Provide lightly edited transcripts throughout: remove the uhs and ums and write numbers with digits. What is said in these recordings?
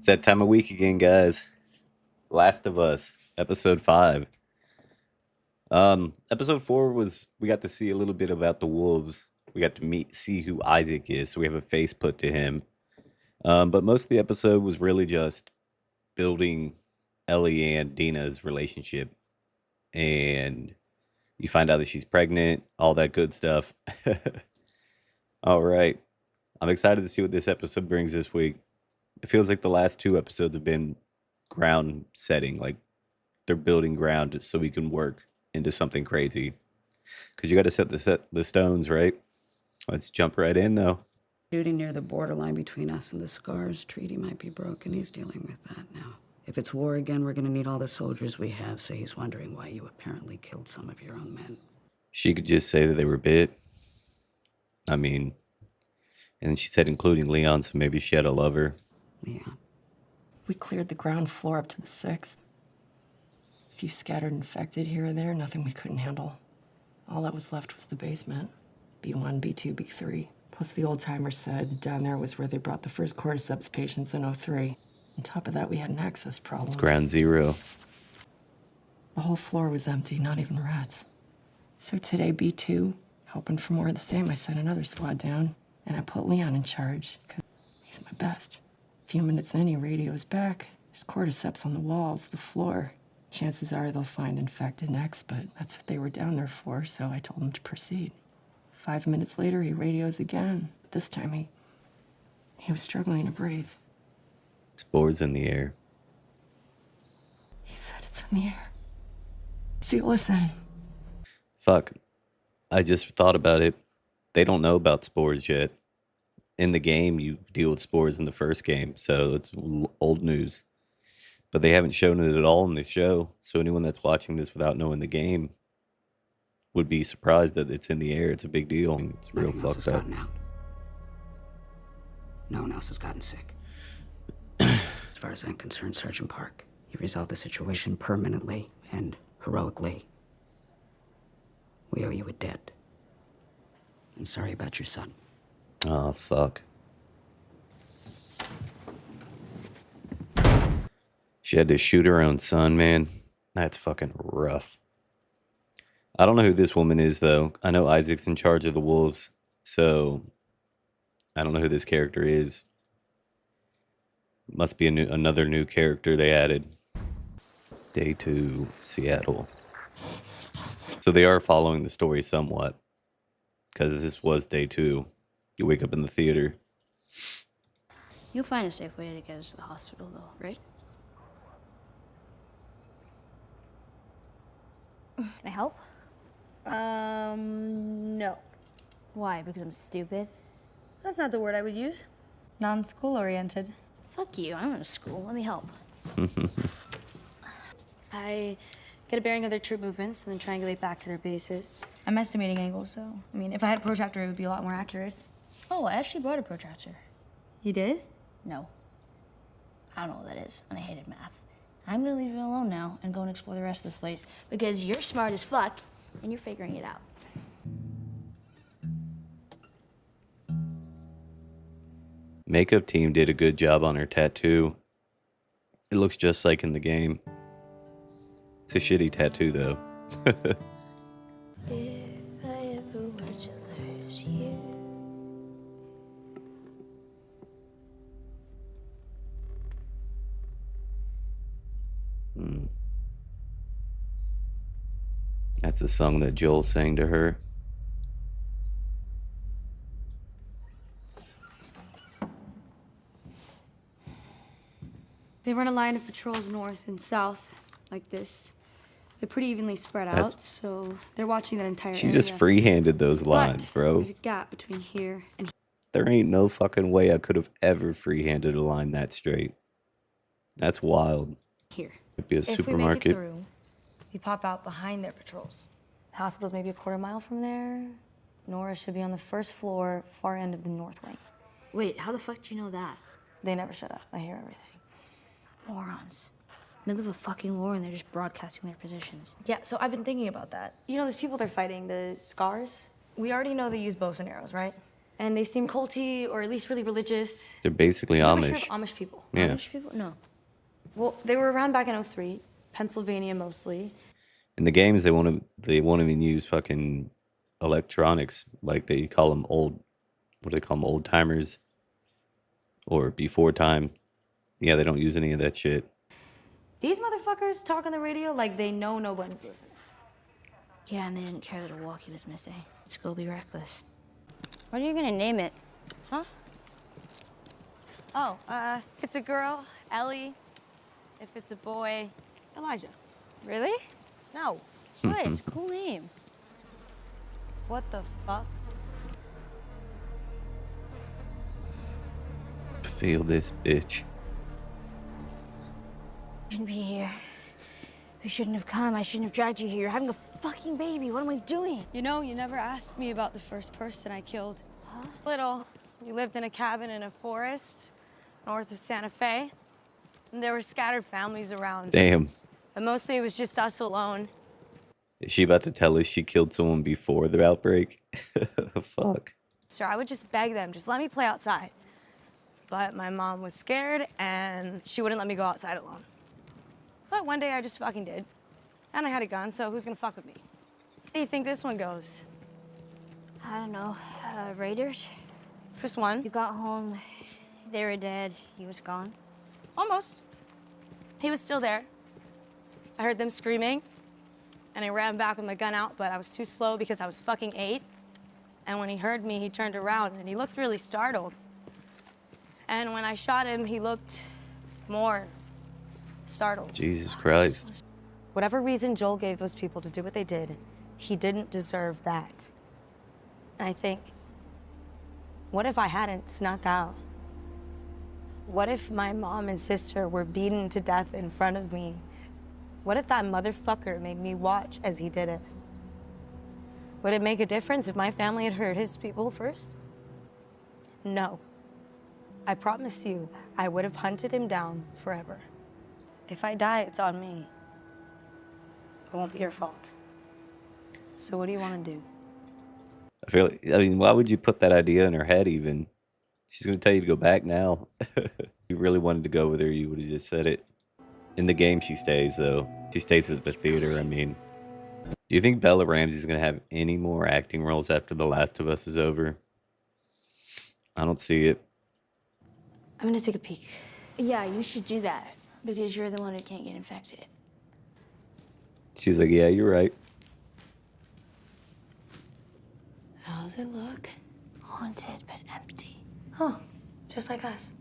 It's that time of week again, guys. Last of Us, episode 5. Episode 4 was we got to see a little bit about the wolves. We got to see who Isaac is, so we have a face put to him. But most of the episode was really just building Ellie and Dina's relationship. And you find out that she's pregnant, all that good stuff. All right. I'm excited to see what this episode brings this week. It feels like the last 2 episodes have been ground setting, like they're building ground so we can work into something crazy. Because you got to set the stones, right? Let's jump right in, though. Shooting near the borderline between us and the Scars treaty might be broken. He's dealing with that now. If it's war again, we're going to need all the soldiers we have, so he's wondering why you apparently killed some of your own men. She could just say that they were bit. I mean, and she said including Leon, so maybe she had a lover. Leon. We cleared the ground floor up to the 6th. A few scattered infected here and there, nothing we couldn't handle. All that was left was the basement. B1, B2, B3. Plus the old-timers said down there was where they brought the first cordyceps patients in '03. On top of that, we had an access problem. It's ground zero. The whole floor was empty, not even rats. So today, B2, hoping for more of the same, I sent another squad down, and I put Leon in charge, because he's my best. A few minutes in, he radios back. There's cordyceps on the walls, the floor. Chances are they'll find infected next, but that's what they were down there for, so I told him to proceed. 5 minutes later, he radios again. This time, he was struggling to breathe. Spores in the air. He said it's in the air. See, listen. Fuck. I just thought about it. They don't know about spores yet. In the game, you deal with spores in the first game, so it's old news. But they haven't shown it at all in the show, so anyone that's watching this without knowing the game would be surprised that it's in the air. It's a big deal. It's real fucked up. Out. No one else has gotten sick. As far as I'm concerned, Sergeant Park, you resolved the situation permanently and heroically. We owe you a debt. I'm sorry about your son. Oh, fuck. She had to shoot her own son, man. That's fucking rough. I don't know who this woman is, though. I know Isaac's in charge of the wolves, so I don't know who this character is. Must be another new character they added. Day 2, Seattle. So they are following the story somewhat, because this was day 2. You wake up in the theater. You'll find a safe way to get us to the hospital, though, right? Can I help? No. Why? Because I'm stupid? That's not the word I would use. Non-school oriented. Fuck you, I'm in a school. Let me help. I get a bearing of their troop movements and then triangulate back to their bases. I'm estimating angles, though. I mean, if I had a protractor, it would be a lot more accurate. Oh, I actually brought a protractor. You did? No. I don't know what that is, and I hated math. I'm gonna leave you alone now and go and explore the rest of this place because you're smart as fuck and you're figuring it out. Makeup team did a good job on her tattoo. It looks just like in the game. It's a shitty tattoo, though. If I ever were to lose you. That's the song that Joel sang to her. They run a line of patrols north and south, like this. They're pretty evenly spread out, so they're watching that entire She area. just free-handed those lines, But bro. there's a gap between here and There ain't no fucking way I could have ever free-handed a line that straight. That's wild. here. It'd be a If we make supermarket. it through, we pop out behind their patrols. The hospital's maybe a quarter mile from there. Nora should be on the first floor, far end of the north wing. Wait, how the fuck do you know that? They never shut up. I hear everything. Morons. Middle of a fucking war and they're just broadcasting their positions. Yeah, so I've been thinking about that. You know those people they're fighting, the Scars? We already know they use bows and arrows, right? And they seem culty, or at least really religious. They're basically You ever hear Amish. of Amish people? Yeah. Amish people? No. Well, they were around back in '03, Pennsylvania mostly. In the games, they won't even use fucking electronics. Like they call them old, what do they call them, old timers, or before time. Yeah, they don't use any of that shit. These motherfuckers talk on the radio like they know nobody's listening. Yeah, and they didn't care that a walkie was missing. Let's go be reckless. What are you gonna name it? Huh? Oh, if it's a girl, Ellie. If it's a boy, Elijah. Really? No. What? It's a cool name. What the fuck? Feel this, bitch. Shouldn't be here. We shouldn't have come. I shouldn't have dragged you here. You're having a fucking baby. What am I doing? You know, you never asked me about the first person I killed. Huh? Little. We lived in a cabin in a forest north of Santa Fe. And there were scattered families around. Damn. But mostly it was just us alone. Is she about to tell us she killed someone before the outbreak? Fuck. So I would just beg them, just let me play outside. But my mom was scared and she wouldn't let me go outside alone. But one day I just fucking did. And I had a gun, so who's gonna fuck with me? How do you think this one goes? I don't know. Raiders? Just one? You got home. They were dead. He was gone. Almost. He was still there. I heard them screaming, and I ran back with my gun out, but I was too slow because I was fucking 8. And when he heard me, he turned around, and he looked really startled. And when I shot him, he looked more startled. Jesus Christ. Whatever reason Joel gave those people to do what they did, he didn't deserve that. And I think, what if I hadn't snuck out? What if my mom and sister were beaten to death in front of me? What if that motherfucker made me watch as he did it? Would it make a difference if my family had hurt his people first? No. I promise you, I would have hunted him down forever. If I die, it's on me. It won't be your fault. So what do you want to do? I mean, why would you put that idea in her head even? She's going to tell you to go back now. If you really wanted to go with her, you would have just said it. In the game, she stays, though. She stays at the theater, I mean. Do you think Bella Ramsey's going to have any more acting roles after The Last of Us is over? I don't see it. I'm gonna take a peek. Yeah, you should do that. Because you're the one who can't get infected. She's like, yeah, you're right. How's it look? Haunted but empty. Oh, just like us.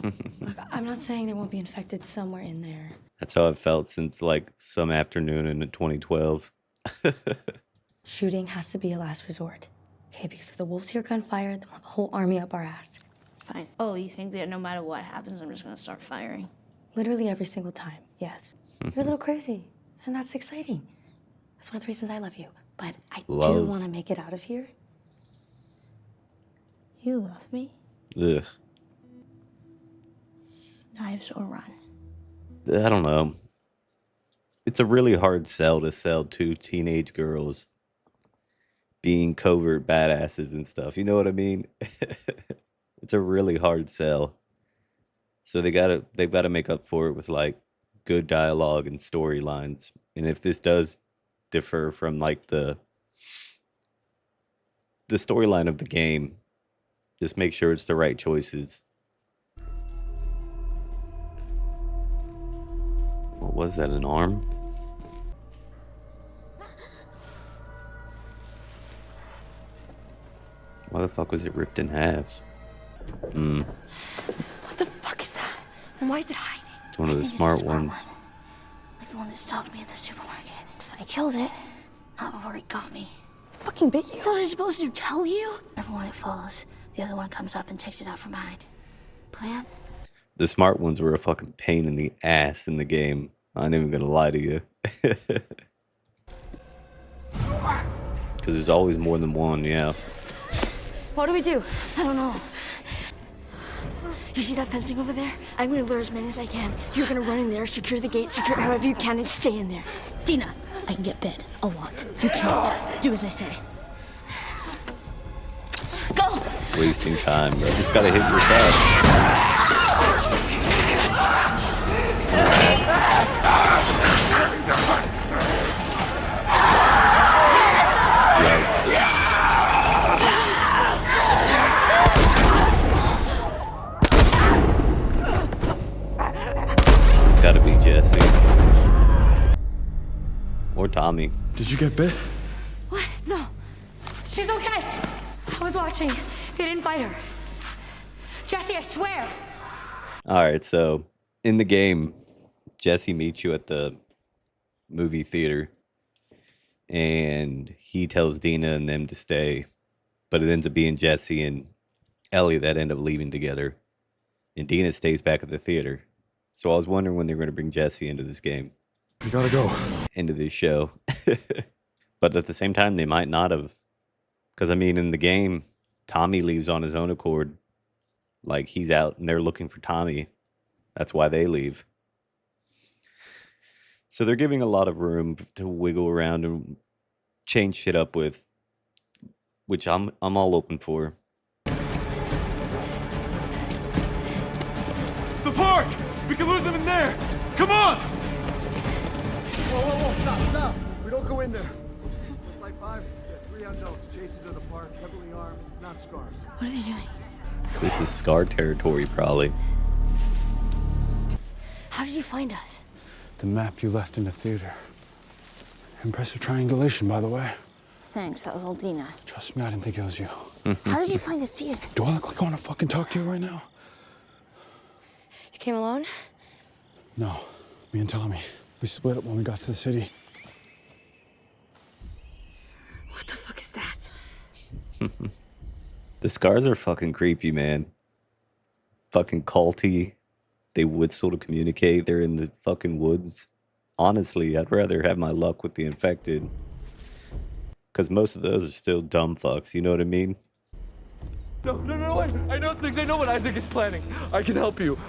Look, I'm not saying there won't be infected somewhere in there. That's how I've felt since, like, some afternoon in 2012. Shooting has to be a last resort. Okay, because if the wolves hear gunfire, then we'll have a whole army up our ass. Fine. Oh, you think that no matter what happens, I'm just gonna start firing? Literally every single time, yes. You're a little crazy, and that's exciting. That's one of the reasons I love you. But I do Love. want to make it out of here. You love me? Ugh. Knives or run? I don't know. It's a really hard sell to sell two teenage girls being covert badasses and stuff. You know what I mean? It's a really hard sell. So they've got to make up for it with like good dialogue and storylines. And if this does differ from like the storyline of the game, just make sure it's the right choices. What was that, an arm? Why the fuck was it ripped in half? What the fuck is that? And why is it hiding? It's one of the I think it's smart a ones. Like the one that stalked me at the supermarket. So I killed it. Not before it got me. It fucking bit you. What was I supposed to tell you? Everyone it follows, the other one comes up and takes it out from behind. Plan? The smart ones were a fucking pain in the ass in the game. I ain't even gonna lie to you. Because there's always more than one, yeah. What do we do? I don't know. You see that fencing over there? I'm gonna lure as many as I can. You're gonna run in there, secure the gate, secure however you can, and stay in there. Dina, I can get bit a lot. You can't. Do as I say. wasting time, bro. Just gotta hit your side. It's gotta be Jesse. Or Tommy. Did you get bit? What? No. She's okay. I was watching. They didn't bite her. Jesse, I swear. Alright, so in the game, Jesse meets you at the movie theater. And he tells Dina and them to stay. But it ends up being Jesse and Ellie that end up leaving together. And Dina stays back at the theater. So I was wondering when they were going to bring Jesse into this game. We gotta go. Into this show. But at the same time, they might not have. Because, I mean, in the game, Tommy leaves on his own accord. Like, he's out and they're looking for Tommy. That's why they leave. So they're giving a lot of room to wiggle around and change shit up with. Which I'm all open for. The park! We can lose them in there! Come on! Whoa, stop. We don't go in there. S2E5, 3 unknowns. Chasing to the park, heavily armed, not scars. What are they doing? This is Scar territory, probably. How did you find us? The map you left in the theater. Impressive triangulation, by the way. Thanks, that was old Dina. Trust me, I didn't think it was you. How did you find the theater? Do I look like I want to fucking talk to you right now? You came alone? No, me and Tommy. We split up when we got to the city. What the fuck is that? The Scars are fucking creepy, man. Fucking culty. They whistle to communicate. They're in the fucking woods. Honestly, I'd rather have my luck with the infected. Because most of those are still dumb fucks, you know what I mean? No, I know things. I know what Isaac is planning. I can help you.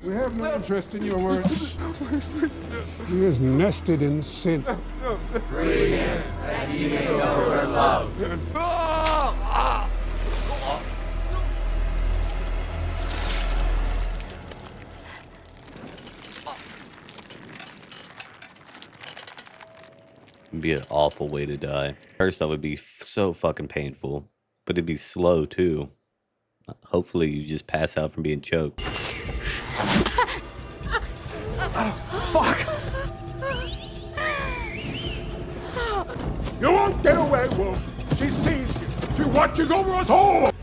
We have no interest in your words. He is nested in sin. Free him, that he may know her love. It'd be an awful way to die. First off, it'd be so fucking painful. But it'd be slow, too. Hopefully, you just pass out from being choked. Fuck! You won't get away, Wolf. She sees you. She watches over us all. He's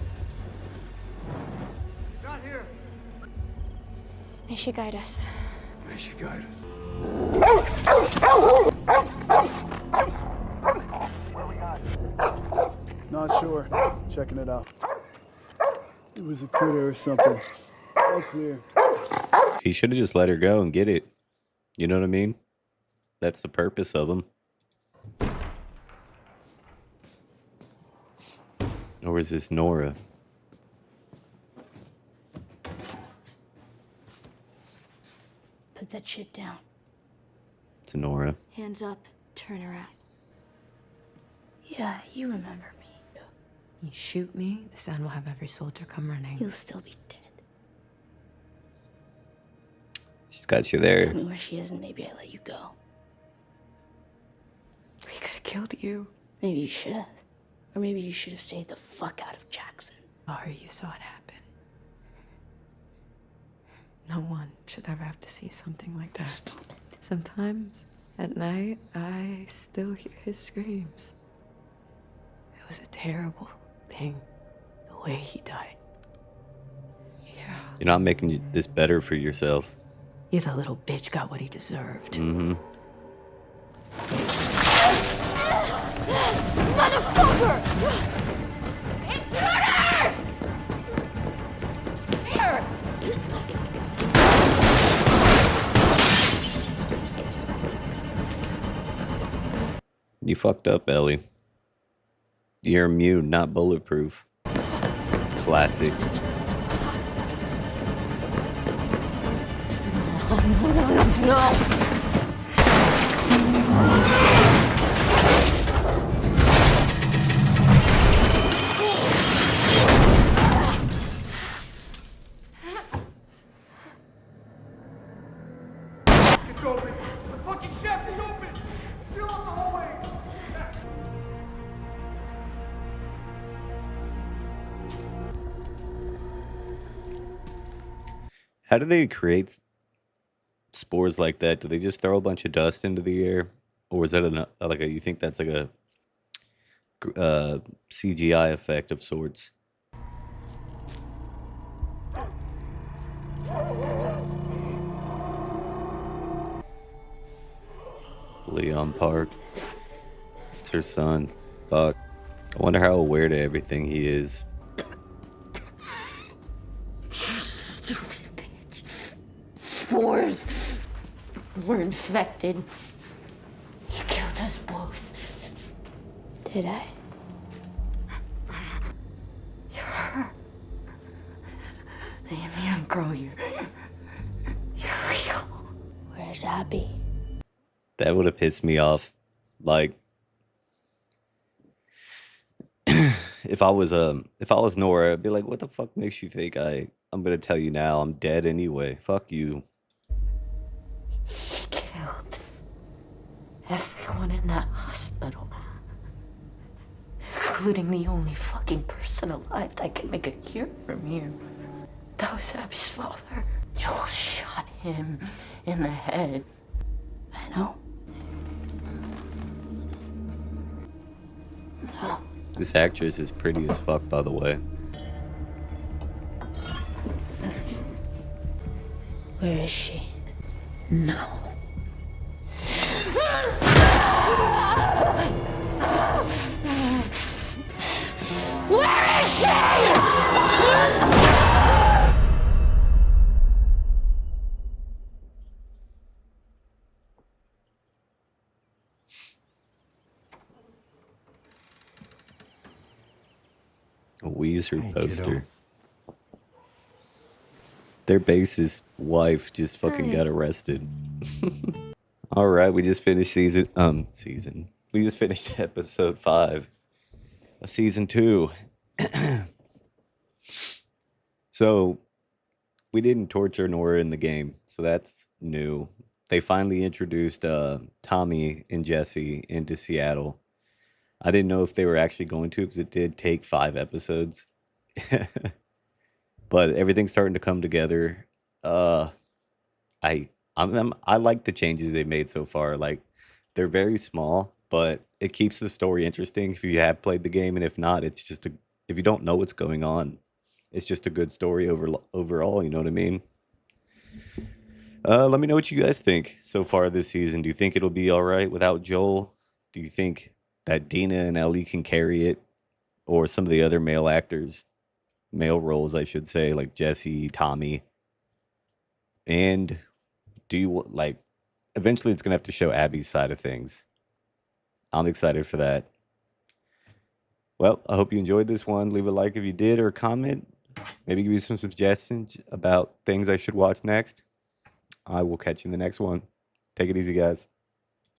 not here. May she guide us. May she guide us. Not sure. Checking it out. It was a critter or something. All clear. He should have just let her go and get it. You know what I mean? That's the purpose of him. Or is this Nora? Put that shit down. It's Nora. Hands up, turn around. Yeah, you remember me. You shoot me, the sound will have every soldier come running. You'll still be dead. She's got you there. Tell me where she is and maybe I let you go. We could have killed you. Maybe you should have. Or maybe you should have stayed the fuck out of Jackson. Sorry you saw it happen. No one should ever have to see something like that. Stop it. Sometimes, at night, I still hear his screams. It was a terrible thing, the way he died. Yeah. You're not making this better for yourself. Yeah, the little bitch got what he deserved. Mm-hmm. Motherfucker! Intruder! Here! You fucked up, Ellie. You're immune, not bulletproof. Classic. No! fucking shaft is open! Seal up the hallway! How do they create spores like that? Do they just throw a bunch of dust into the air, or is that you think that's like a CGI effect of sorts? Leon Park. It's her son. Fuck. I wonder how aware to everything he is. Stupid bitch. Spores. We're infected. You killed us both. Did I? You're her. The immune girl, you're real. Where's Abby? That would have pissed me off. Like, if I was Nora, I'd be like, "What the fuck makes you think I'm gonna tell you now? I'm dead anyway. Fuck you." He killed everyone in that hospital, including the only fucking person alive that can make a cure for me. That was Abby's father. Joel shot him in the head. I know. No. This actress is pretty as fuck, by the way. Where is she? No. Where is she? A Weezer poster. Their bassist wife just fucking got arrested. All right, we just finished season. We just finished episode 5 of season 2. So we didn't torture Nora in the game, so that's new. They finally introduced Tommy and Jesse into Seattle. I didn't know if they were actually going to, because it did take 5 episodes. But everything's starting to come together. I like the changes they made so far. Like, they're very small, but it keeps the story interesting if you have played the game, and if not, it's just if you don't know what's going on, it's just a good story overall. You know what I mean? Let me know what you guys think so far this season. Do you think it'll be all right without Joel? Do you think that Dina and Ellie can carry it, or some of the other male roles, I should say, like Jesse, Tommy? And do you eventually it's gonna have to show Abby's side of things. I'm excited for that. Well, I hope you enjoyed this one. Leave a like if you did, or a comment. Maybe give me some suggestions about things I should watch next. I will catch you in the next one. Take it easy, guys.